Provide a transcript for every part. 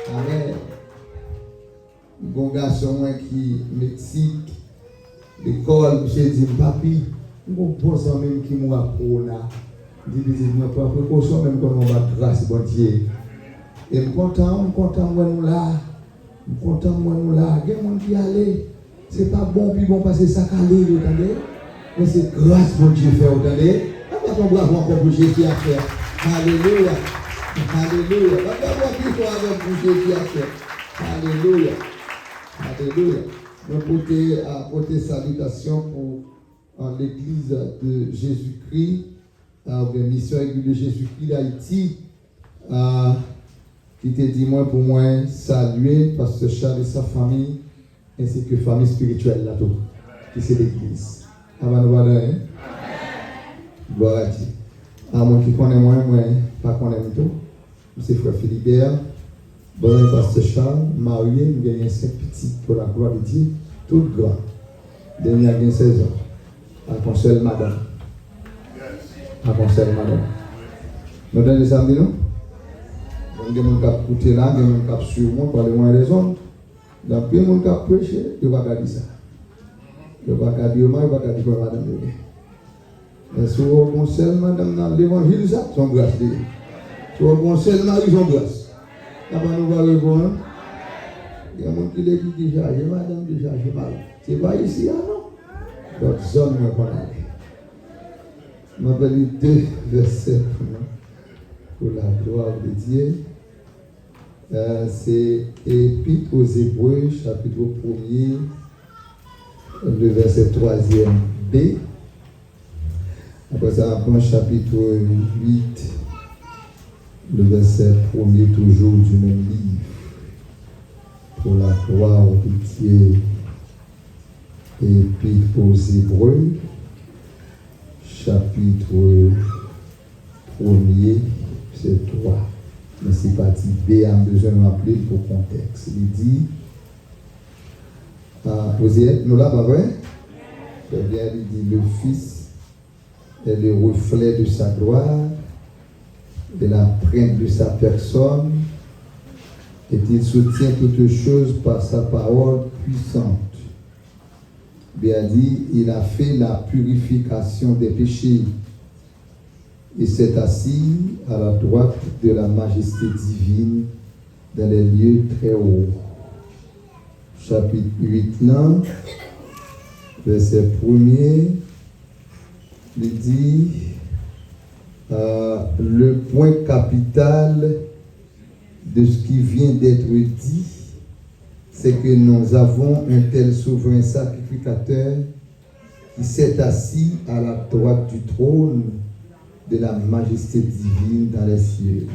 Amen. Bon garçon qui Mexique, l'école, monsieur dit papi, mon bon ami qui m'a corona. Dit moi pas précaution même quand on va grâce bon Dieu. Et content moi nous là. Content moi nous là. Il y a des gens qui allent. C'est pas bon puis bon parce que ça calé, vous entendez? Mais c'est grâce pour Dieu fait, vous entendez? On va bravo encore pour Jésus à faire. Alléluia. Alléluia. On va voir qui soit avec pour Jésus à faire. Alléluia. Alléluia. Nous porter salutation pour l'église de Jésus-Christ, mission aiguë de Jésus-Christ d'Haïti, qui te dit moi pour moi saluer Pasteur Charles et sa famille, ainsi que famille spirituelle là tout, qui c'est l'église. Avant de voir hein? Gloire à Dieu. À moi qui connais moi pas connais tout. C'est frère Philibert, bon Pasteur Charles, marié, nous gagnons 5 petits pour la gloire de Dieu, tout grand. Dernier a 16 ans. À conseil madame. À conseil madame. Nous donnons des amis, non? Donc, des gens qui ont écouté là, des gens qui ont suivi moi, par les moyens des hommes. Donc, des gens qui ont prêché, ils ne vont pas dire ça. Ils ne vont pas dire moi, ils ne vont pas dire pour madame. Mais si vous avez conseil madame dans l'évangile, ça, son grâce. Si vous avez conseil mari, son grâce. Là, nous allons répondre. Il y a des gens qui disent déjà, madame déjà, je parle. Ce n'est pas ici, non? Donc, zone, je vais aller. Je vais lire 2 versets pour la gloire de Dieu. C'est Épître aux Hébreux, chapitre 1er, le verset 3e B. Après ça, on prend chapitre 8, le verset 1er, toujours du même livre. Pour la gloire de Dieu. Épître aux Hébreux, chapitre 1er, c'est 3. Mais c'est parti B, a besoin de rappeler pour contexte. Il dit, vous êtes, nous là, pas vrai? Très bien, il dit, le Fils est le reflet de sa gloire, de la prête de sa personne, et il soutient toutes choses par sa parole puissante. Bien dit, il a fait la purification des péchés et s'est assis à la droite de la majesté divine dans les lieux très hauts. Chapitre 8, là, verset 1er, il dit le point capital de ce qui vient d'être dit, c'est que nous avons un tel souverain sacrificateur qui s'est assis à la droite du trône de la majesté divine dans les cieux.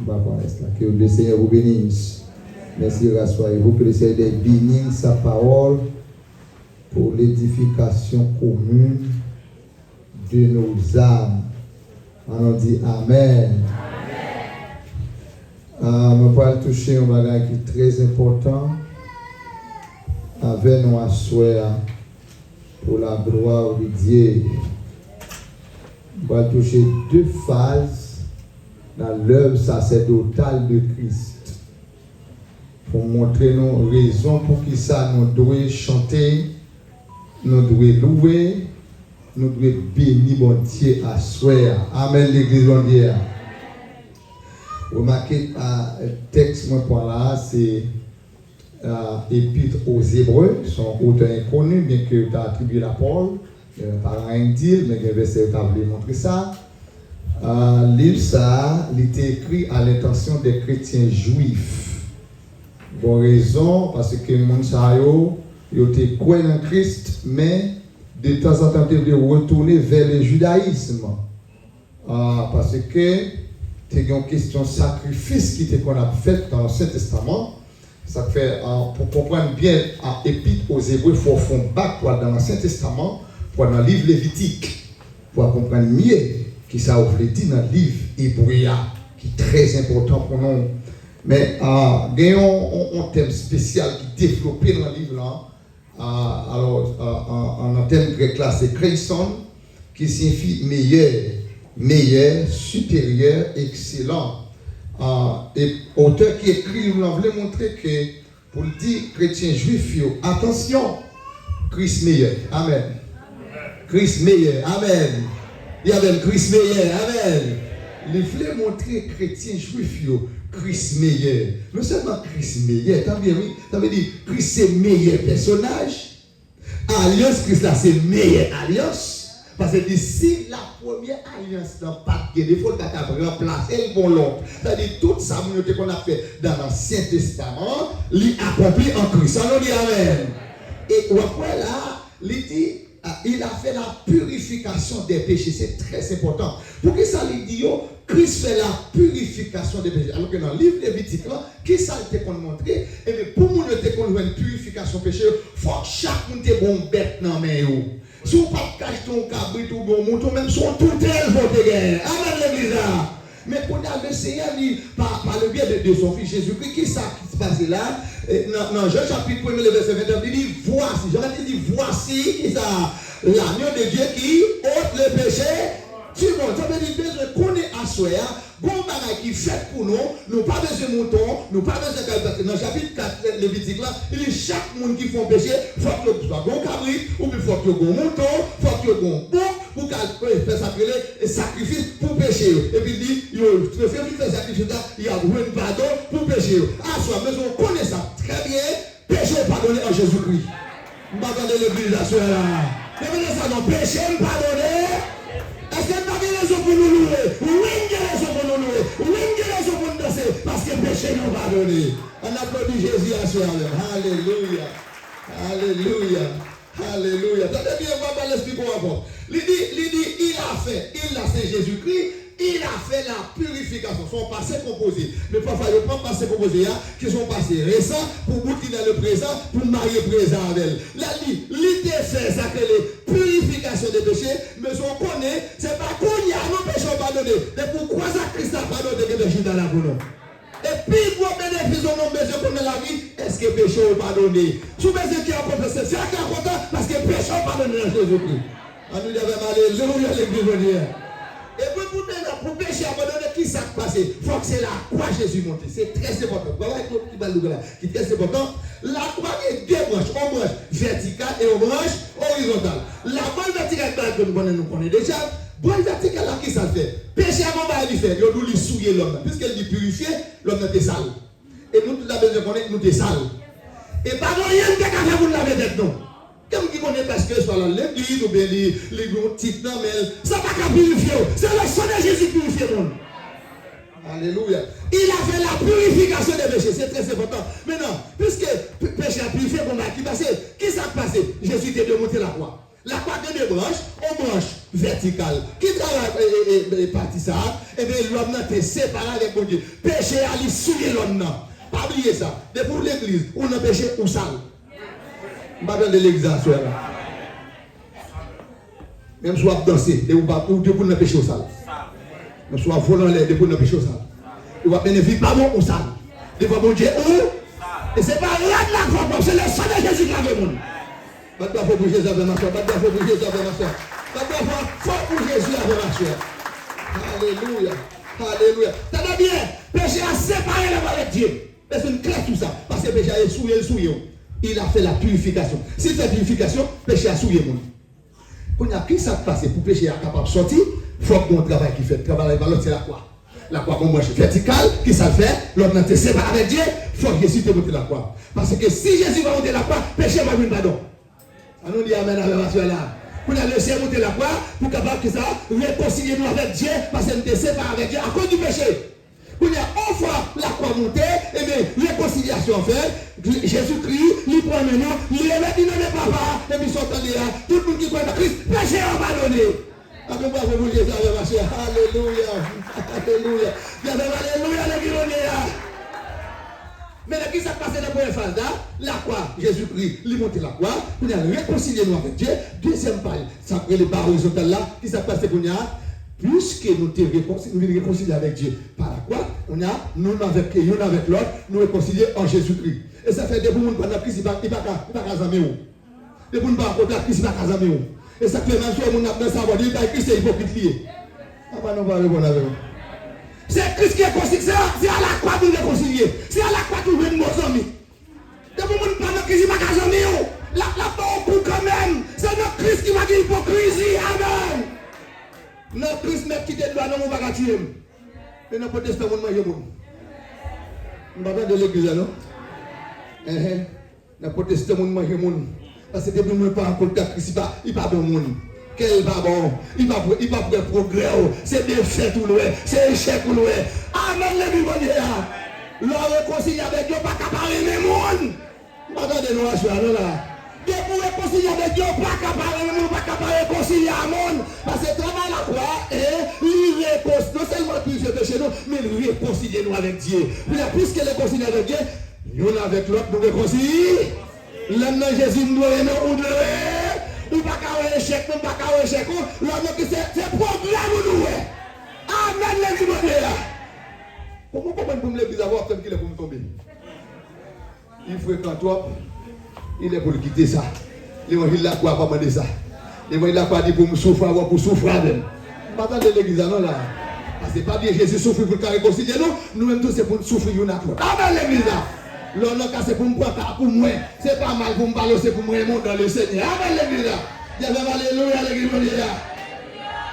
Que le Seigneur vous bénisse. Merci, rassoyez-vous, que le Seigneur bénisse sa parole pour l'édification commune de nos âmes. On dit Amen. Je vais toucher un bagage qui est très important avec nous à souhait pour la gloire de Dieu. On va toucher 2 phases dans l'œuvre sacerdotale de Christ pour montrer nos raisons pour qui ça nous doit chanter, nous doit louer, nous doit bénir mon Dieu à souhait. Amen, l'église de Dieu. Remarquez le texte pour là, c'est Épître aux Hébreux, son auteur inconnu, bien que tu as attribué la parole, par un deal, mais il verset tu as voulu montrer ça. Livre ça, il était écrit à l'intention des chrétiens juifs. Pour raison, parce que les gens étaient croyants en Christ, mais de temps en temps, ils devaient retourner vers le judaïsme. Parce que c'est une question de sacrifice qui était qu'on a fait dans l'Ancien Testament. Ça fait, pour comprendre bien Épître aux Hébreux, il faut faire bac dans l'Ancien Testament, pour dans le livre Lévitique, pour comprendre mieux qui ça voulait dire dans le livre Hébreu, qui est très important pour nous. Mais il y a un thème spécial qui est développé dans le livre là. Alors, en thème grec là, c'est Kreison, qui signifie meilleur, supérieur, excellent. et auteur qui écrit, il voulait montrer que, pour le dire, chrétiens juifs, attention, Christ meilleur. Amen. Christ meilleur. Amen. Il y a même Christ meilleur. Amen. Il voulait montrer chrétiens juifs, Christ meilleur. Non seulement Christ meilleur, ça veut dire Christ c'est meilleur personnage. Alliance Christ là c'est meilleure alliance. Parce que d'ici la première alliance n'a pas de défaut, il a remplacé le bon l'autre. C'est-à-dire tout ça qu'on a fait dans l'Ancien Testament, il accompli en Christ. On dit Amen. Et après là, il dit, il a fait la purification des péchés. C'est très important. Pour que ça lui dit, Christ fait la purification des péchés. Alors que dans le livre Lévitique, qui ça a été montré? Et bien pour nous te qu'on une purification des péchés, il faut que chaque monde ait bon bête dans les mains. Si on ne cache pas ton cabrit ou bon mouton, même si on tout tel pour te gagner. Amen l'église. Mais pour le Seigneur, par le biais de son fils Jésus-Christ, qui ça qui se passe là? Dans Jean chapitre 1, verset 29, il dit voici. Jean dit voici l'agneau de Dieu qui ôte le péché du monde. Ça veut dire qu'on est à soi. Bon bagage qui fait pour nous, nous pas besoin de moutons, nous pas besoin de parce que dans le chapitre 4 Lévitique là, il dit chaque monde qui fait péché, il faut que soit bon cabri, ou il faut que bon mouton, il faut que bon bouc, pour qu'il fasse sacrifice pour pécher. Et puis il dit, il fait sacrifice là, il y a un pardon pour pécher. À soi, mais on connaît ça très bien, péché pardonné en Jésus-Christ. Vous m'entendez l'église là, soeur là. Mais ça non, péché pardonné. Est-ce que pas de raison pour nous louer? Oui, il y a raison pour nous louer. Oui, il y a raison pour nous danser. Parce que le péché nous pardonné. On applaudit Jésus à soi. Alléluia. Alléluia. Alléluia. Attendez bien, on va l'expliquer encore. Il dit, il a fait Jésus-Christ. Il a fait la purification, son passé composé. Mais parfois, il prend passé composé, qui sont passés récents pour boucler dans le présent, pour marier présent avec elle. Là, l'idée fait ça que les purifications des péchés, mais on connaît, c'est pas qu'on y a nos péchés pardonnés. Mais pourquoi ça Christ a pardonné que les péchés dans la boue? Et puis, pour bénéficier de nos besoins qu'on a la vie, est-ce que les péchés sont pardonnés? Si vous avez qui a protesté, c'est un cas content parce que les péchés sont pardonnés dans Jésus-Christ. Nous devons aller, alléluia, l'église. Et puis pour pécher abandonner, qui s'est passé? Il faut que c'est la croix Jésus monte. C'est très important. Voilà qui est très important. La croix est deux branches. Une branche verticale et une branche horizontale. La branche verticale que nous connaissons déjà. Branche verticale là, qui ça fait? Pécher avant de faire. Il doit lui souiller l'homme. Puisqu'elle dit purifier, l'homme était sale. Et nous, tout d'abord, nous connaissons, nous sommes sales. Et pas rien de faire pour laver tête, non. Comme qui connaît parce que soit l'église ou bien les gros titres, non, mais ça va pas purifier. C'est le sang de Jésus qui purifie le monde. Alléluia. Il a fait la purification des péchés. C'est très important. Maintenant, puisque le péché a purifié, qui s'est passé? Jésus était de monter la croix. La croix de deux branches, une branche verticale. Qui travaille partie ça? Et bien l'homme n'a été séparé avec mon Dieu. Péché a lui souillé l'homme. Pas oublier ça. Mais pour l'église, on a péché ou sale. Je de l'église là. Même si on danser, vous ne pouvez pas pécher au sale. Même si on voler l'air, vous ne pouvez pas pécher au sale. Vous ne bénéficier pas bon au sale. Vous ne pouvez pas où? Et ce n'est pas là de la croix, c'est le sang de Jésus qui lave le monde. Pas de pour Jésus avec ma soeur. Pas de pour Jésus avec ma soeur. Pas de pour Jésus avec ma soeur. Alléluia. Alléluia. T'as bien, péché a séparé la voie avec Dieu. C'est une clé tout ça. Parce que le péché a souillé. Il a fait la purification. S'il fait la purification, le péché a souillé le monde. Quand il y a qui ça passe pour péché à capable de sortir, il faut qu'on travaille qui fait. Le travail de l'autre, c'est la croix. La croix, on mange verticale, qui ça fait? L'homme n'a été séparé avec Dieu, il faut que Jésus te monte la croix. Parce que si Jésus va monter la croix, le péché va venir pardon. On nous dit Amen avec la soeur là. Pour la laisser monter la croix, pour capable que ça réconcilier nous avec Dieu, parce qu'on était séparé avec Dieu à cause du péché. Quand il y a une fois la croix montée, et bien réconciliation faite, Jésus-Christ, il prend maintenant, il remet dit non mais papa, et puis ils sont là, tout le monde qui croit en Christ, péché abandonné. Après moi, vous voulez ça avec ma chère. Alléluia. Alléluia. Alléluia, alléluia. Mais qui s'est passé dans la première phase là? La croix, Jésus-Christ, il monte la croix, il a réconcilié nous avec Dieu. Deuxième page, ça après les barres horizontales là, qui s'est passé pour nous? Puisque nous nous réconcilions avec Dieu par la croix, on a nous avec l'autre, nous réconcilier en Jésus-Christ. Et ça fait des gens pendant la crise, il ne va pas caser. Des gens pendant la crise, il ne va pas caser. Et ça fait même chose, on a besoin de savoir, il y a Christ est hypocrite lié. Ah bah non, pas répondre avec vous. C'est C'est Christ qui est réconcilié. C'est à la croix nous réconcilier. C'est à la croix nous venons nos amis. De vous ne pas de crise, pas qu'à amis. La part au quand même. C'est notre Christ qui va dire hypocrisie. Amen. Notre Christ met qui te doit, non, on va pas tuer. Et nous protestons, on va manger. Nous ne parlons pas de l'église, non? Nous protestons, on va manger. Parce que depuis nous ne pas en contact, il pas bon monde. Quel va bon? Il va faire progrès. C'est des faits tout loin. C'est échec tout loin. Amen, les vivants. L'on réconcilie avec Dieu, pas qu'à parler les monde. Attendez-nous à ce là. Dieu pour réconcilier avec Dieu, pas qu'à parler les monde, pas qu'à réconcilier à monde. Parce que travail la croix, il réconcilie, non seulement purifier le péché, mais il réconcilie nous avec Dieu. Puisque réconcilier avec Dieu, nous avec l'autre, nous réconcilions. L'homme de Jésus nous aime ou de ou pas qu'à échec, ou pas qu'à échec, l'homme qui c'est problème ou nous. Amen, les humains. Comment pour me l'église avoir comme qu'il est pour me tomber? Il fréquente toi, il est pour le quitter ça. Il a quoi pas demander ça. Il a pas dit pour me souffrir, avoir pour souffrir même. Pas dans l'église non là. Parce que pas bien Jésus souffre pour réconcilier nous, nous-mêmes tous c'est pour souffrir une autre. Amen, l'église là. L'honneur c'est pour me prendre pour moi. C'est pas mal pour me parler, c'est pour moi dans le Seigneur. Amen, l'église là. Alléluia, l'église là.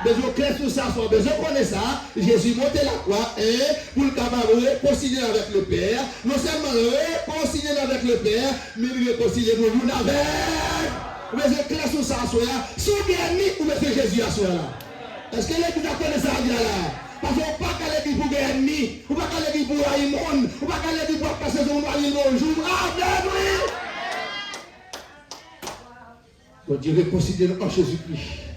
Besoin clair tout ça, soit besoin connaître ça. Jésus montait la croix et pour le cabaret, réconcilier avec le Père. Non seulement réconcilier avec le Père, mais réconcilier nous avec. Besoin clair tout ça, soit si vous êtes ennemi, ou monsieur Jésus à soi là. Est-ce que l'église a connaît ça là? Parce qu'on ne peut pas aller pour les ennemis, on ne peut pas aller pour les monde, on ne peut pas aller pour passer son bonjour. Amen, oui. Donc Dieu réconcilie en Jésus-Christ.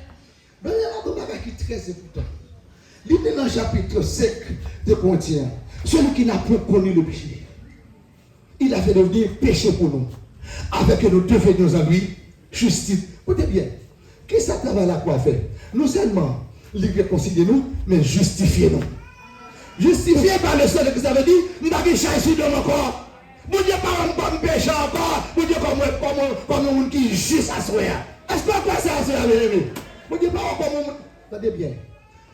Mais il y a un bagage qui est très important. L'idée dans le chapitre 5 de Corinthiens, celui qui n'a pas connu le péché, il a fait devenir péché pour nous. Avec nous devenions en lui justice. Écoutez bien, qu'est-ce que ça travaille la croix fait? Non seulement il réconcilie nous, mais justifier nous. Justifié par le seul que ça veut dire, nous n'avons pas cherché dans mon corps. Mon Dieu, pas un bon péché encore. Mon Dieu, comme un monde qui est juste à soi. Est-ce que quoi ça, c'est la vérité? Mon Dieu, pas un bon monde. Regardez bien.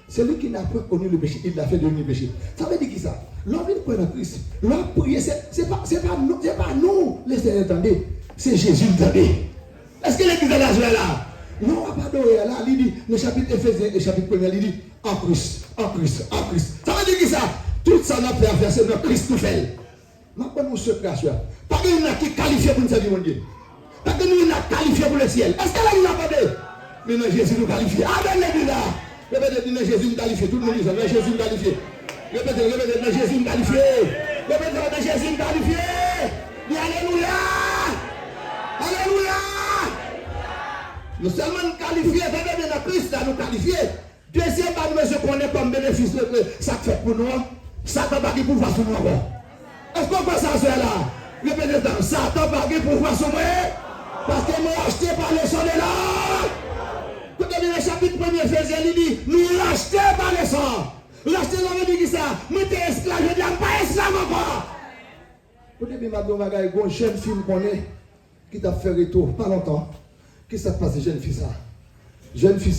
Celui qui n'a pas connu le péché, il l'a fait devenir péché. Ça veut dire qui ça? L'homme vient pour Christ. L'homme prier, c'est pas nous, laissez entendre. C'est Jésus entendez. Est-ce que l'église est là? Non, on va pas adorer là. Il dit, le chapitre Éphésiens, le chapitre 1er, il dit en Christ, en Christ, en Christ. Ça veut dire qui ça? Tout ça n'a pas fait, c'est notre Christ tout fait. Maintenant, nous sommes secret. Pas que nous n'avons qui qualifié pour nous servir, mon Dieu. Pas que nous n'avons qualifié pour le ciel. Est-ce que là, il n'a pas dit? Mais non, Jésus nous qualifie. Amen, l'église là. Répétez, non, Jésus nous qualifie. Tout le monde dit ça, non, Jésus nous qualifie. Répétez, non, Jésus nous qualifie. Répétez, non, Jésus nous qualifie. Alléluia. Alléluia. Nous seulement qualifiés, venez de Christ, nous qualifiés. Deuxième, nous connaissons comme bénéfice ça fait pour nous. Ça t'a pas de pouvoir sur nous encore. Est-ce qu'on peut ça là? Répétez, ça t'a pas de pouvoir sur moi. Parce que nous acheté par le sang de là. Écoutez bien, le chapitre 1er, Éphésiens, il dit, nous rachetés par le sang. Racheter, ça veut dire qui ça? Nous sommes esclaves, je ne dis pas esclaves encore. Écoutez bien, madame, il y a une jeune fille qui t'a fait retour, pas longtemps. Qu'est-ce qui se passe, jeune fille ça? Jeune fille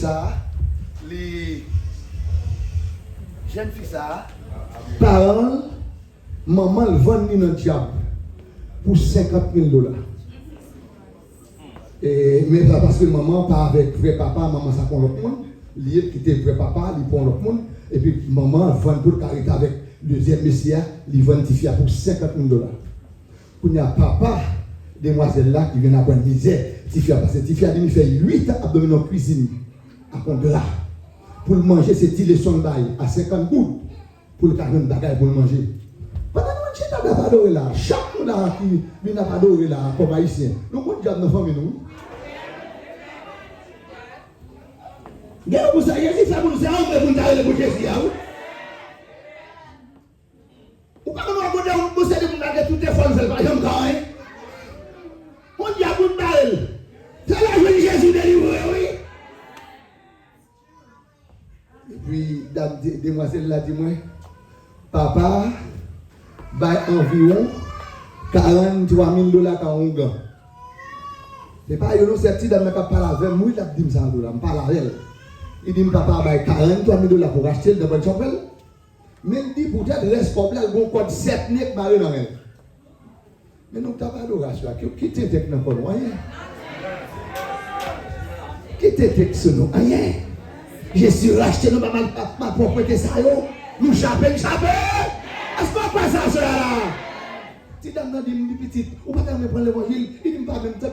ça, parents, maman le vend dans le diable pour 50 000 $. Et, mais parce que maman pas avec vrai papa, maman ça prend l'autre monde, il quitte vrai papa, il prend l'autre monde, et puis maman vend pour le carité avec le deuxième messia, il vend Tifia pour 50 000 $. Pour il y a papa, demoiselle là qui vient apprendre misère, Tifia, parce que Tifia il fait 8 ans abdominaux en cuisine, à compte de là. Pour le manger, c'est il son bail à 50 gouttes, pour le carnet de bagaille pour le manger. Pendant que nous n'avons pas adoré là, chaque monde là qui n'a pas adoré là, comme haïtien, nous avons déjà nos familles nous. Regardez pour ça, il y a des femmes qui ont dit que vous avez ou pas nous avons dit que vous avez toutes les femmes, c'est pas comme ça. On dit à vous de c'est la joie de Jésus délivré, oui. Et puis, dame demoiselle là dit moi, papa, bah environ 43 000 $ quand on gagne. C'est pas une petite dame qui parle avec moi, il a dit ça $, je parle avec elle. Il dit papa, bah 43 000 $ pour acheter le bonne chapelle. Même dit peut-être reste comme là, le bon code 7 nègres maré dans elle. Mais nous t'as pas d'adoration. Qui t'es avec nous quoi rien? Qui t'es avec ce nom rien? Je suis racheté dans ma propriété ça yo. Nous chapé. Est-ce qu'on passe à cela là? Si dame n'a dit petit, ou pas me prendre l'évangile, il ne pas même temps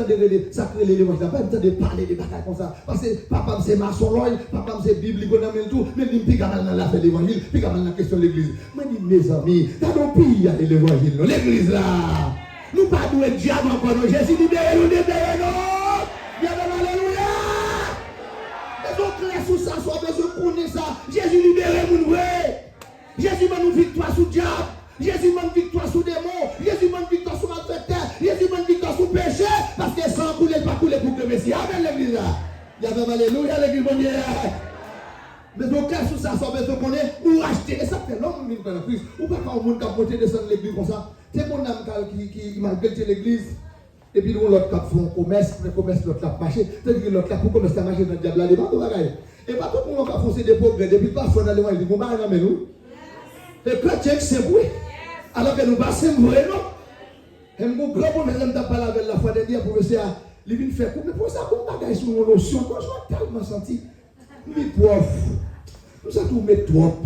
de sacrer l'évangile, pas même temps de parler de bagages comme ça. Parce que papa c'est maçon, papa c'est biblique, on a même tout, mais il me pique mal dans l'affaire de l'évangile, pique mal dans la question de l'église. Moi dis mes amis, t'as nos pays à l'évangile, l'église là. Nous pas doués diable encore, Jésus libéré nous. Bien alléluia. Les autres clairs sous ça, soit besoin de connaître ça. Jésus libéré nous. Jésus m'a nous victoire sous diable. Jésus m'a victoire sous démon, Jésus m'a victoire sous malfaiteur, Jésus m'a victoire sous péché, parce que sans couler, pas couler pour que le Messie. Amen l'église là. Il y avait alléluia l'église bonne. Mais donc quand sous ça, ça veut dire qu'on est ou racheter. Et ça fait l'homme qui vient en Christ. Ou pas quand on monte monter descendre l'église comme ça. C'est mon âme qui m'a guetté l'église. Et puis l'autre cap font commerce, le commerce l'autre cap marché. C'est-à-dire que l'autre cap pour commerce marché dans le diable là, il pas de bagaille. Et pas tout le monde va foncer des progrès. Depuis pas fond dans les mois, il dit bon bah non mais nous. Et chrétien c'est vrai. Alors que nous passons vrai non. Et mon grand bonheur j'aime pas parler avec la foi de Dieu pour essayer il vient faire mais pour ça qu'on bagaille sur mon notion, moi je tellement senti. Mais prof. Nous ça tout mettre trop.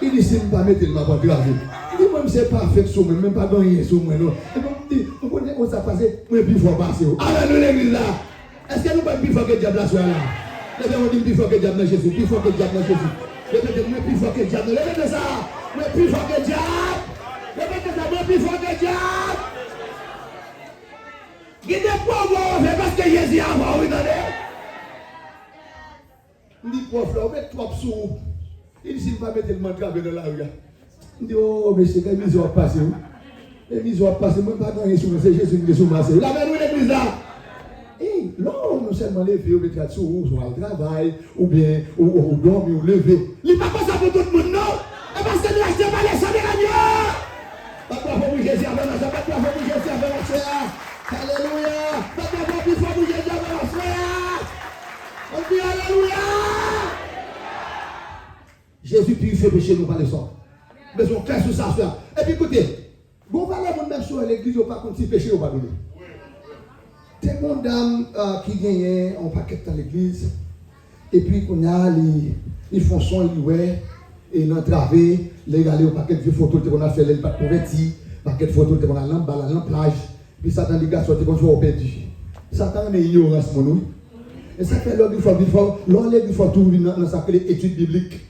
Il dit c'est pas mettre ma voix grave. Il dit même c'est pas fait sur moi, même pas gagner sur moi non. Et donc dit on connaît on ça passer, moi plus fort passer. Alléluia l'église là. Est-ce que nous pas plus fort que diable là soir là? Les on dit plus fort que diable Jésus, plus fort que diable Jésus. Répétez moi plus fort que diable. Répétez ça. Moi plus fort que diable. Répétez ça, moi plus fort que diable. Guidez pas moi parce que Jésus a moi oui attendez. Il dit prof là, on met trop sous. Il dit pas mettre le mantra dans la rue. Il dit oh monsieur, les mises ont passé. Les mises ont passé, moi pas gagner sur c'est Jésus qui est sur ma c'est. La même l'église là. Et non, nous seulement lever ou mettre sur ou au travail ou bien ou dormir ou lever. Il pas comme ça pour tout le monde non. Et parce que nous achetons pas les sangs de la pas pour Jésus avant la pas pour Jésus avant la frère. Alléluia. Pas pour Jésus avant la frère. On dit alléluia. Jésus purifie le péché, nous pas le sang. Mais on fait sur ça, frère. Et puis écoutez, bon, va aller même sur l'église, on pas contre si péché, on va donner. T'es mon dame qui gagne un paquet dans l'église, et puis qu'on a, ils font son, ils ouais, et ils ont travé, les gars, au paquet de vieux photos qu'on a fait, les pas convertis, paquet de photos qu'on a dans la plage, puis Satan, les gars, sortent qu'on soit perdu. Satan est ignorance, mon nous. Et ça fait l'homme, il faut tout dans sa étude biblique.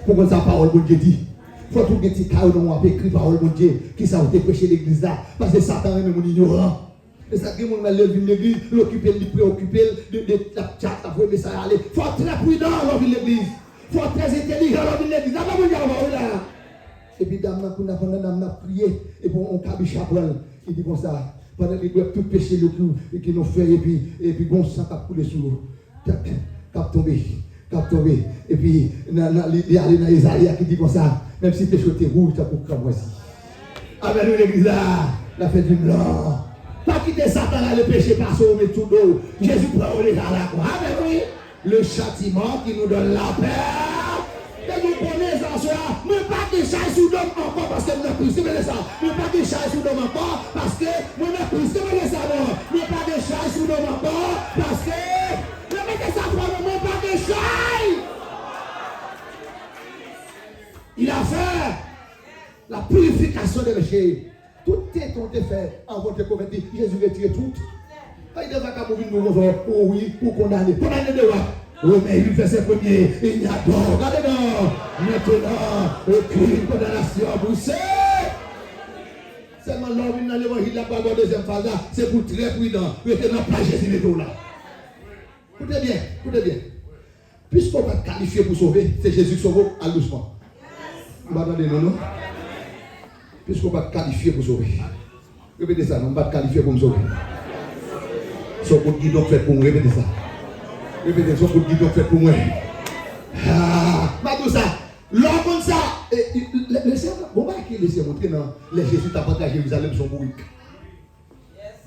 Pour que sa parole de Dieu dit. Il faut tout que tu aies écrit parole de Dieu qui s'est prêché l'église là. Parce que Satan est même ignorant. Et ça qui est levé l'église, l'occuper, le préoccuper, de la chat, la première ça aller. Il faut être très prudent dans l'église. Il faut être très intelligent dans l'église. Et puis, pendant qu'on a prié, et puis on cabiche à prendre. Il dit comme ça. Pendant que tout péché qui nous fait, et puis bon sang qui a coulé sur nous. Cap tombé. Et puis, il y a dans Isaïe qui dit comme ça, même si péché était rouge, tu as pour comme voici. Amen, l'église là, la fête du blanc. Pas quitter Satan là, le péché passe au mais tout d'eau. Jésus prend les gens là. Amen, oui. Le châtiment qui nous donne la paix. Et nous prenons en soi, mais pas de chasse sous l'homme encore parce que nous avons pris, c'est ça. Mais pas de chasse sous l'homme encore parce que nous avons pris, c'est ça. Mais pas de chasse sous l'homme encore parce que. Mettez ça pour moi, pas de chaille. Il a fait la purification des péchés. Tout est fait avant de te convertir. Jésus retire tout. Il devrait pas mourir nous oui, pour condamner. Condamner de quoi? Oui, mais il fait ses premiers. Il y a donc. Regardez-nous. Maintenant, aucune condamnation poussée. Seulement l'homme dans l'évangile, la parole deuxième phase là, c'est pour très prudent. Maintenant, pas Jésus est là. Écoutez bien. Puisqu'on va qualifier pour sauver, c'est Jésus qui sauve, à doucement. Vous m'entendez, non? Puisqu'on va qualifier pour sauver. Répétez ça, on va qualifier pour me sauver. Son coup de guidon fait pour moi, répétez ça. Répétez, son coup de guidon fait pour moi. Tout ça, l'homme comme ça, laissez-moi montrer dans les Jésus t'a partagé Jérusalem son bourrique.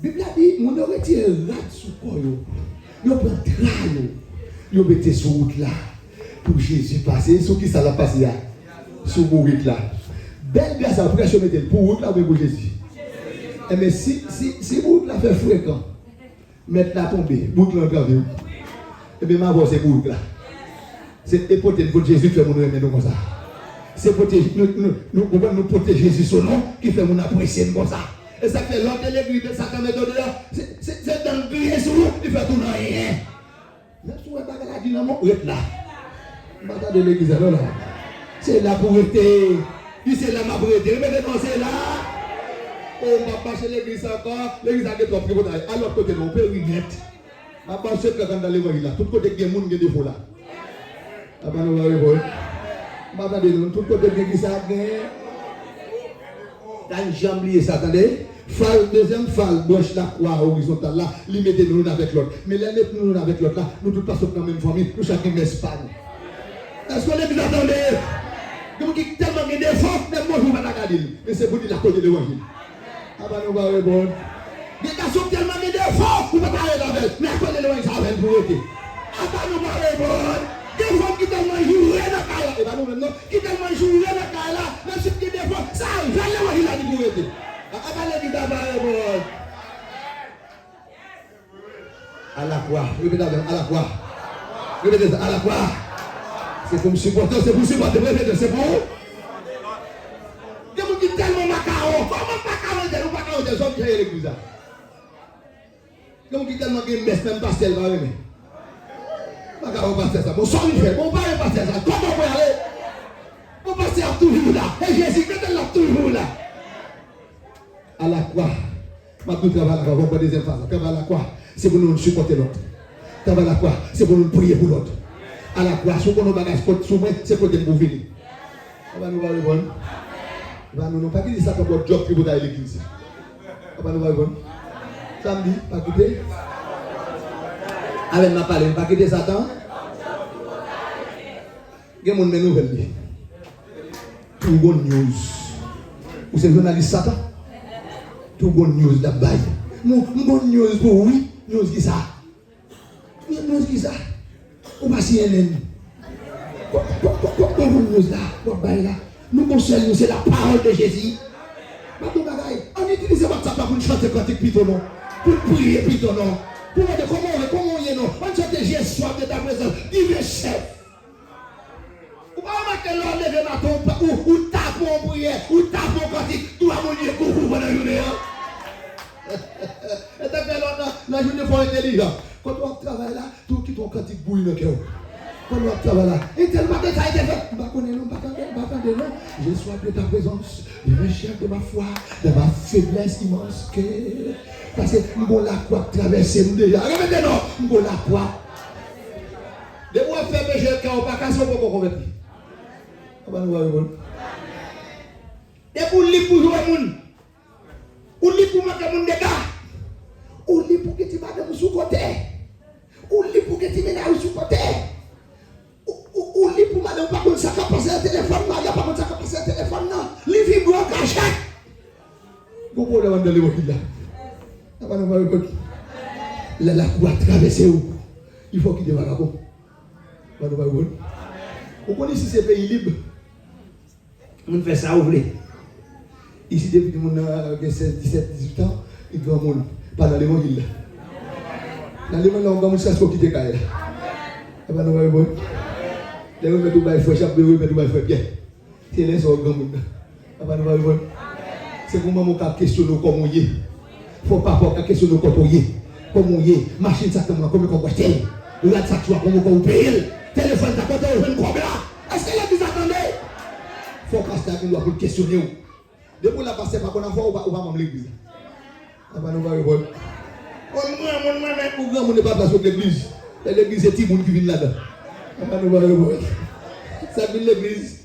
La Bible a dit, on aurait tiré rate sous quoi yo prend train yo mettez sur route là pour Jésus passer sur qui ça l'a passé là sur mourir là. Belle grâce à prêcher mettre pour route là ou pour Jésus. Mais si route là fait fréquent, mettre la tomber, route là gravé. Et bien ma voix c'est route là. C'est époté pour Jésus qui fait mon aimer nous comme ça. C'est pour nous protéger Jésus son nom qui fait mon apprécier comme ça. Et ça fait l'autre l'église de sa méthode là, c'est dans le gré sur nous, il fait tout dans rien. Même si on va la dynamo, on est là. Bataille de l'église là. C'est là pour rester. Puis c'est là ma pour rester. Mais non, c'est là. On va passer l'église encore. L'église a des trop privés. À l'autre côté, on peut remettre. On va passer quand dans l'évangile là. Tout côté, il y a des gens qui ont des défauts là. Après, nous allons voir. Bataille de tout côté, l'église a gagné. Dans le jambier, ça, attendez. Deuxième phase, branche la croix horizontale là, limitez nous avec l'autre. Mais là, nous avec l'autre là, nous tous passons dans la même famille, nous chacun d'Espagne. Est-ce que vous attendez? Vous dites tellement de défauts, même moi je ne vais pas regarder. Mais c'est pour dire la cause de l'évangile. Ah ben nous allons répondre. Des garçons tellement de défauts, vous ne pouvez pas aller avec. Mais à cause de l'évangile, ça va être pour eux. Ah ben nous allons répondre. Des femmes qui tellement jouent dans la caille. Et bien nous maintenant, qui tellement jouent dans la caille là, même si des défauts, ça arrive, l'évangile a dit pour eux. À la croix, répétez à la croix. Répétez à la croix. C'est pour me supporter, c'est pour me supporter, c'est pour vous. Vous dites tellement macaro, comment macaro de nous, macaro de gens qui ont l'église. Vous dites tellement qu'il messe, même pastel va aimer. Macaro pastel ça, bon sang il fait, bon pas pastel ça, comment on peut aller? Bon pastel toujours là, et Jésus, quand elle est toujours là. À la croix, ma tout travail à la croix, on va deuxième phase. Travail à la croix, c'est pour nous supporter l'autre. Travail à la croix, c'est pour nous prier pour l'autre. À la croix, si on a un bagage sur moi, c'est pour nous venir. On va nous voir le bon. On va nous pas dire ça comme votre job qui vous a l'église. On va nous voir le bon. Samedi, pas quitter. Avec ma parole, pas quitter Satan. Il y a mon nouvelle. Tout bon news. Vous êtes journaliste Satan? Tout bon news là-bas. Mon bon news pour oui, news qui ça. News qui ça. On va CNN. Bon news là, bon bail là. Nous conseillons, c'est la parole de Jésus. On utilise WhatsApp pour chanter cantique plutôt non. Pour prier plutôt non. Pour dire comment on est non. On chante Jésus soif de ta présence. Divin chef. Ou pas remarquer l'homme levé matin ou tape en prière, ou tape en cantique, tout à mon Dieu, coucou pendant la journée. Et t'as fait longtemps, la journée faut intelligent. Quand on travaille là, tout qui ton cantique bouille dans le cœur. Quand on travaille là, et tellement de ça a été fait. Je ne connais pas, je sois de ta présence, de mes chefs, de ma foi, de ma faiblesse immense. Parce que nous la croix traverser nous déjà. Regardez non, nous la croix. De moi faire mes chefs, on pas casser pour convaincre. On va nous voir le bon. Et pour lui pour jouer le monde. Ou lui pour mettre le monde des gars. Ou lui pour que tu mettes le sous côté. Ou lui pour que tu mettes le sous côté. Ou lui pour mettre pas comme ça qu'à passer un téléphone. Il n'y a pas comme ça qu'à passer un téléphone. Lui vibre en cachette. Vous pouvez demander le mot là. On va nous voir le bon. La croix traverser où. Il faut qu'il démarre bon. On va nous voir le bon. Vous connaissez ces pays libres. On fait ça, vous voulez. Ici, depuis que mon a 16, 17, 18 ans, il doit mon pas dans l'évangile. Dans l'évangile, on va me chercher pour quitter Kaïla. On va nous voir le bon. Les gens mettent tout le frère, chaque bébé met tout le frère bien. C'est les gens qui on va nous voir le bon. C'est pour moi qui questionne comment on y est. Il ne faut pas questionner comment on y est. Comment on y est. Machine, ça comment on va acheter. Regarde ça, tu vois comment on paye. Téléphone, t'as pas de problème. Est-ce que l'église attendait? Il faut qu'elle doit pour questionner. Depuis la passée, par contre, on va même l'église. On va nous voir le bon. On n'est pas place de l'église. L'église, c'est tout le monde qui vient là-dedans. On va nous voir le bon. Ça vient l'église.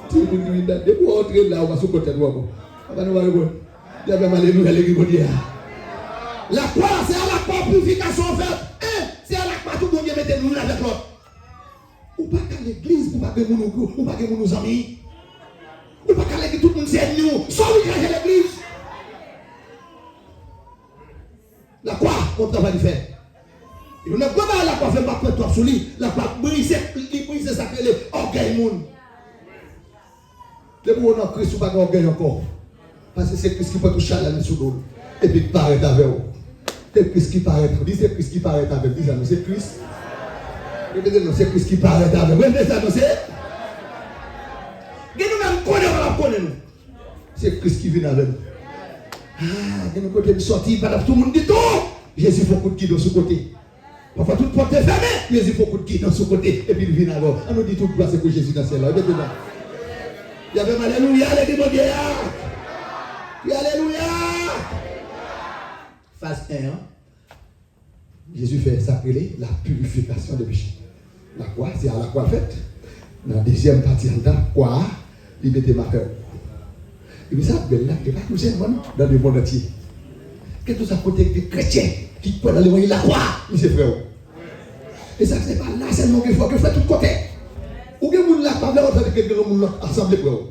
Tout le monde qui vient là-dedans. Depuis on entre là, on va se côté de nous. On va nous voir le bon. Il y a même alléluia l'église. La croix, c'est à la croix purification faite. C'est à la croix tout le monde qui met nous avec l'autre. Ou pas qu'à l'église, ou pas que nous amis. Ou pas qu'à l'église, tout le monde c'est nous. Sans nous à l'église. La croix, on travaille de faire. Et on n'a pas la croix, fait pas toi sur lui. La croix brise ça que les orgueils monde. Depuis qu'on a Christ, on ne peut pas gagner encore. Parce que c'est Christ qui peut toucher à la sous l'eau. Et puis paraît avec vous. C'est Christ qui paraît. Dis c'est Christ qui paraît avec vous. Dis ça, c'est Christ. Répétez-nous, c'est Christ qui paraît avec vous. Répétez ça, c'est. Nous-mêmes connaissons. C'est Christ qui vient avec nous. Ah, nous côté de sortie, tout le monde dit tout. Jésus faut coup de guide de ce côté. Parfois toute porte est fermée, Jésus faut coup de guide de ce côté. Et puis il vient alors. On nous dit tout gloire c'est pour Jésus dans ce ciel. Répétez-nous. Il y avait alléluia, les démons. Alléluia. Phase 1. Jésus fait sacrer la purification des péchés. La croix, c'est à la croix faite. Dans la deuxième partie, la croix, il mettait ma cœur. Et puis ça, ben là, il n'y a pas tout simplement dans le monde entier. Qu'est-ce que ça côté des chrétiens qui peuvent aller voir la croix, mes frères. Et ça, c'est pas là seulement qu'il faut que faire tout côté. Ou que vous ne l'avez pas fait, que vous l'avez assemblé pour vous.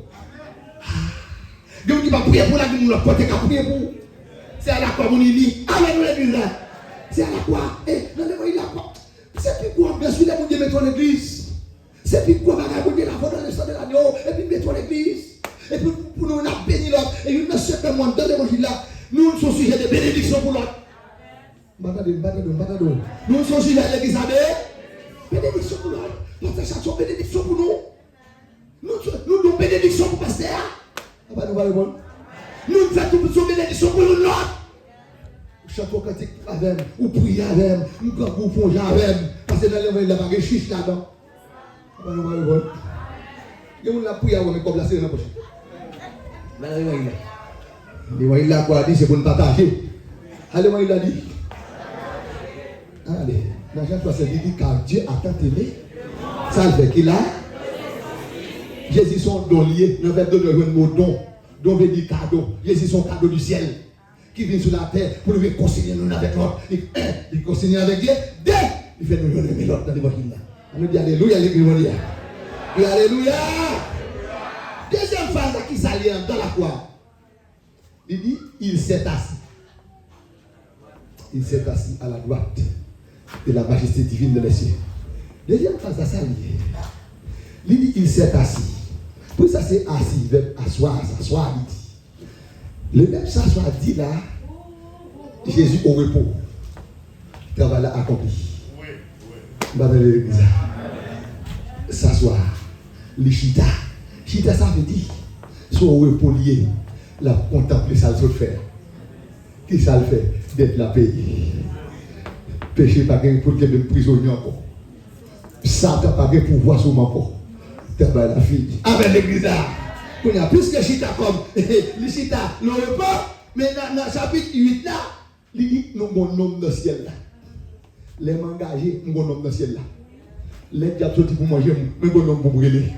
Vous ne pas prier pour la vie, vous l'avez côté qu'à prier pour. C'est à la croix, vous dit, amen, l'église là. C'est à la croix. Et dans le monde, la croix. C'est pourquoi, bien sûr, les gens mettent l'église. C'est pourquoi, vous avez la voix dans le sang de l'agneau, et puis mettons l'église. Et puis pour nous, on a béni l'autre. Et une certain moment dans l'évangile là, nous sommes sujets de bénédiction pour l'autre. Nous sommes sujets à l'église de bénédiction pour l'autre. Notre chanson bénédiction pour nous. Nous donnons bénédiction pour pasteur. Nous faisons toute bénédiction pour l'autre. Chantons cantique avec, ou prier avec, nous groupons avec. Parce que dans l'évangile, il n'y a pas de chiche là-dedans. Il y a une prière avec comme la série dans la poche. Il a quoi dit, c'est pour nous partager. Allez, il a dit. Allez, dans Jean 3, il dit car Dieu a tant aimé. Ça le fait qu'il a. Jésus son don lié. Dans le verbe de le mot don. Don veut dire cadeau. Jésus son cadeau du ciel. Qui vient sur la terre pour nous réconcilier nous avec l'autre. Il réconcilie avec Dieu. Deux, il fait nous aimer l'autre dans l'évangile. On nous dit alléluia, alléluia. Alléluia. Deuxième phase qui s'allie dans la croix. Il dit, il s'est assis. Il s'est assis à la droite de la majesté divine de les cieux. Deuxième phase à s'allier. Il dit, il s'est assis. Pour ça, c'est assis, verbe asseoir, s'asseoir, il dit. Le verbe s'asseoir dit là, Jésus au repos. Travail là accompli. S'asseoir. Le chita. Chita, ça veut dire, soit au repos lié, la contempler ça le faire. Qui ça le fait? D'être la paix. Péché pas gagné pour qu'il y ait prisonnier encore. Satan pas gagné pour voir sur mon corps. Travail la fille. Avec l'église là. Il y a plus que chita comme le chita, le repas, mais dans le chapitre 8 là, il dit nous avons un homme dans le ciel là. Les m'engager, nous avons un homme dans le ciel là. Les diables sortis pour manger, nous avons un homme pour brûler.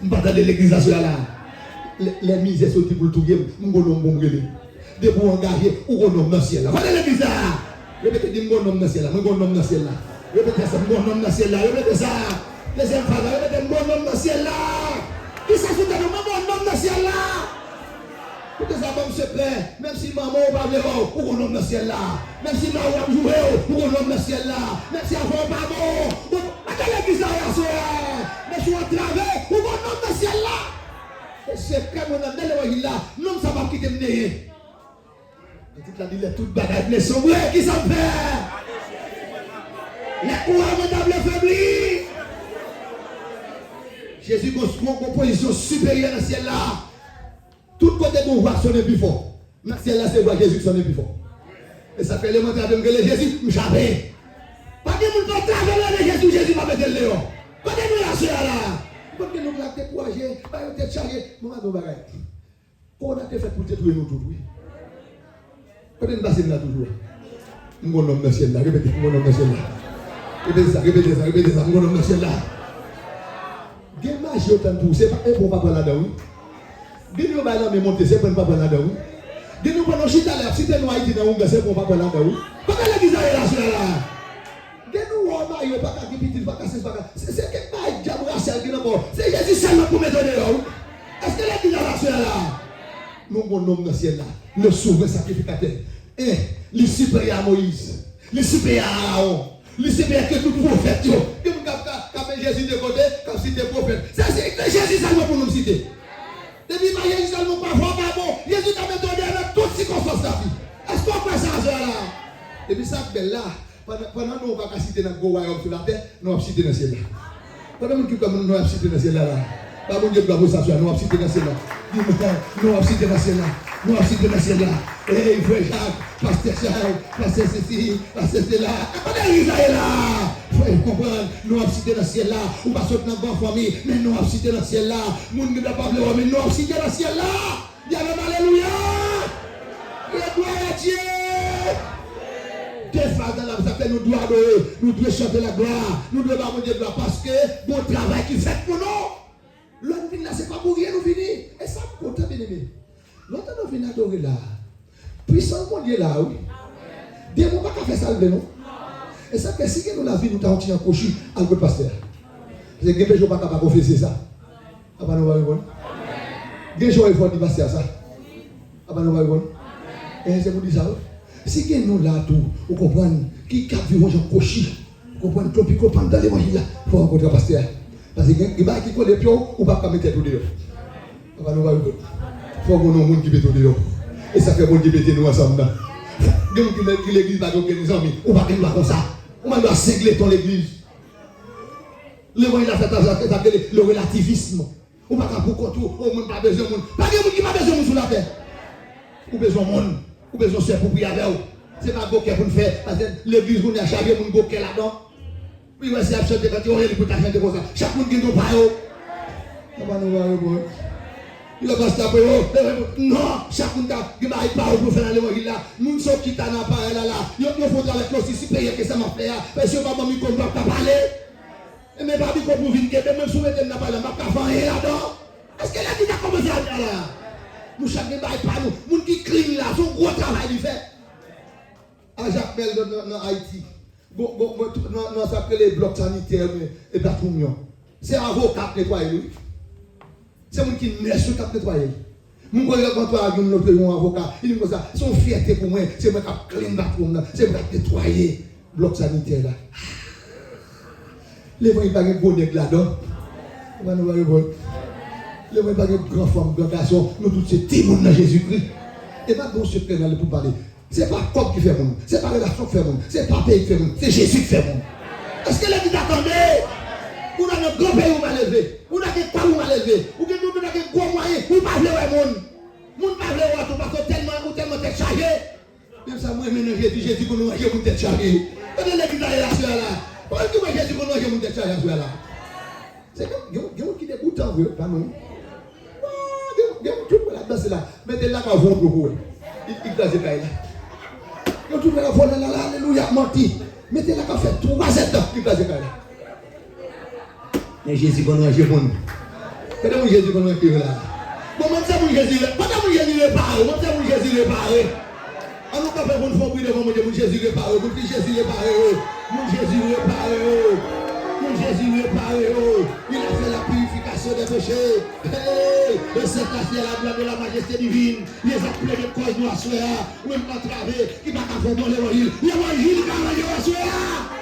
Nous ne pas dans l'église là. Les misères sortis pour le tout game, nous avons un homme pour brûler. De pour engager, nous avons un homme dans le ciel là. Voilà l'église là. Répétez, nous avons un homme dans le ciel là. Nous avons un homme dans le ciel là. Répétez ça, nous avons un homme dans le ciel là. Répétez ça. Deuxième fois, répétez, nous avons un homme dans le ciel là. Qui s'ajoute à nous, maman, nom dans le ciel là. Pour que ça va me se plaît, même si maman va pas voir, pour qu'on nomme dans le ciel là. Même si maman va jouer, pour qu'on nomme dans le ciel là. Même si avant pas bon, attends l'église là, mais si on travaille, pour qu'on nomme dans le ciel là. Et c'est comme on a dans l'évangile là, non, ça va quitter me néer. Et toute la dit, toute bagarre, les sombres, qui s'en fait. Les courants de la faiblis. Jésus a une position supérieure dans le ciel là. Tout côté qu'on voit sonner plus fort. Dans le ciel là, c'est voir Jésus sonner plus fort. Et ça fait élémentaire de me dire Jésus, je savais. Pas que nous ne travaillons de Jésus, Jésus va mettre le léon. Pas que nous la soeur là. Pas que nous la décourager, pas que nous la charger. Nous avons des bagages. Qu'on a fait pour détruire nous tous. Pas que nous passons là toujours. Nous avons dans le ciel là. Répétez, nous avons dans le ciel là. Répétez ça, répétez ça, répétez ça. Nous avons dans le ciel là. Gémage autant tout, c'est pas pour pas prendre là-dedans. Dis-nous pas là mais monter, c'est pour pas prendre là-dedans. Dis-nous pas non chita là, si t'es noyé dans un c'est pour pas prendre là-dedans. Comment l'église est là sur là? Dis-nous on a eu pas qu'à petit pas casser pas. C'est que pas diable Rachel qui n'importe. C'est Jésus seulement pour mettre dehors. Est-ce que l'église est là sur là? Nous bon homme dans le ciel là, le souverain sacrificateur. Le supérieur à Moïse, le supérieur à Aaron, le supérieur que tout prophète yo. Jésus de côté, comme si tu es prophète. Ça, c'est Jésus, ça pour nous citer. Depuis quoi ça là? Et puis ça belle là, pendant nous on va citer dans le royaume sur la terre, nous on va citer dans le ciel là. Pendant que nous on va citer dans le ciel là. Pas bon Dieu doit vous s'asseoir, nous on va citer dans le ciel là. Nous on va citer dans le ciel là. Nous on va citer dans le ciel là. Eh frère Jacques, pasteur Charles, pasteur Cécile, pasteur Céla. On est Israël là. Frère comprendre, nous on va citer dans le ciel là. On va sortir dans la bonne famille, mais nous on va citer dans le ciel là. Moun ne doit pas parler, mais nous on va citer dans le ciel là. Y'a même alléluia. Gloire à Dieu. Des fois dans la vie, nous devons adorer, nous devons chanter la gloire, nous devons avoir de gloire parce que bon travail qui fait pour nous. L'autre vient là, c'est pas pour rien nous venir. Et ça, pour ta bien-aimé. L'autre nous vient adorer là. Puissant mon Dieu là, oui. Dieu ne va pas faire ça avec nous. Et ça fait si nous la vie, nous t'avons tiré un cochu à notre pasteur. Parce que les gens ne sont pas capables de confesser ça. Après nous va répondre. Les gens vont dire pasteur ça. Après nous va répondre. Et c'est pour dire ça. Si nous là tout, vous comprenez, qui cap vivre Jean Cochi, vous comprenez, tout pico pendant l'évangile là, il faut rencontrer le pasteur. Parce que il va qui connaît pion, ou pas mettre tout dehors. On va nous voir. Il faut qu'on ait un monde qui met tout dehors. Et ça fait monde qui met nous ensemble là. Il y a un monde qui l'église va organiser amis, on va faire comme ça. On va cingler ton l'église. L'évangile a fait ça le relativisme. On va pas pour contour, on n'a pas besoin de monde. Pas de monde qui n'a pas besoin de monde sur la terre. On a besoin de monde. Ou besoin de pour prier avec vous. C'est pas pour nous faire. Parce que l'église, on a chargé mon bouquet là-dedans. Puis, c'est absolument quand on est pour t'acheter comme ça. Chaque monde qui nous parle. On va nous voir. Il a passé après. Non, chaque monde qui m'a parlé pour faire l'évangile là. Nous sommes qui t'en a parlé là. Il faut travailler avec nous si payer que ça m'a fait. Parce que maman m'a comme pas parler. Et mais pas dit qu'on vous venir que même si vous n'avez pas parlé, je ne vais pas faire là-dedans. Est-ce qu'elle a dit qu'on commence à faire là? Nous chaque ne baille pas nous. Moun qui crient là, son gros travail il fait. À Jacques Mel dans Haïti. Nous s'appelle les blocs sanitaires et bâtiments. C'est un avocat qui nettoie lui. C'est moun qui naît sur cap nettoyer. Mon collègue quand toi a notre avocat, il dit comme ça, son fierté pour moi, c'est moi qui clean bâtiment, c'est moi qui nettoyer bloc sanitaire là. Les gens ils pas de bonnet là-dedans. On va nous voir. Les gens pas de grand femme, grand garçon, nous tous ces petits monde dans Jésus-Christ. Et pas bon secret dans le pour parler. C'est pas quoi qui fait monde, c'est pas relation qui fait monde, c'est pas pays qui fait monde, c'est Jésus qui fait monde. Est-ce que les gens attendent? On a un grand pays où on va lever, on a des quoi où on va lever, ou bien nous avons des gros moyens, ou pas le monde. Nous ne parlons pas parce que tellement tête chargée. Même ça, moi, Jésus, qu'on nous a mon tête chargée. Quand on est là, pourquoi Jésus, qu'on nous a mon tête chargée là? C'est comme, il y a un qui dégoûte en vrai, pas nous. Il y a un truc pour la danse là, mettez là qu'à vendre pour vous. Il danse là. Il y a un truc pour la vendre là, alléluia, menti. Mettez là qu'à faire 3 ans, il danse là. Mais Jésus, qu'on nous a mon. Quand Jésus, qu'on nous a là. Bon, moi, c'est mon Jésus, mon Jésus réparé, moi, c'est mon Jésus réparé. On nous pas faire une fois pour devant mon Jésus réparé, mon Jésus réparé, mon Jésus réparé, mon Jésus réparé. Il a fait la purification des péchés. Le Saint-Esprit la gloire de la majesté divine. Les appelés de cause nous assoient, ou même entraver, qui va faire mon évangile. L'évangile qui va nous assoient.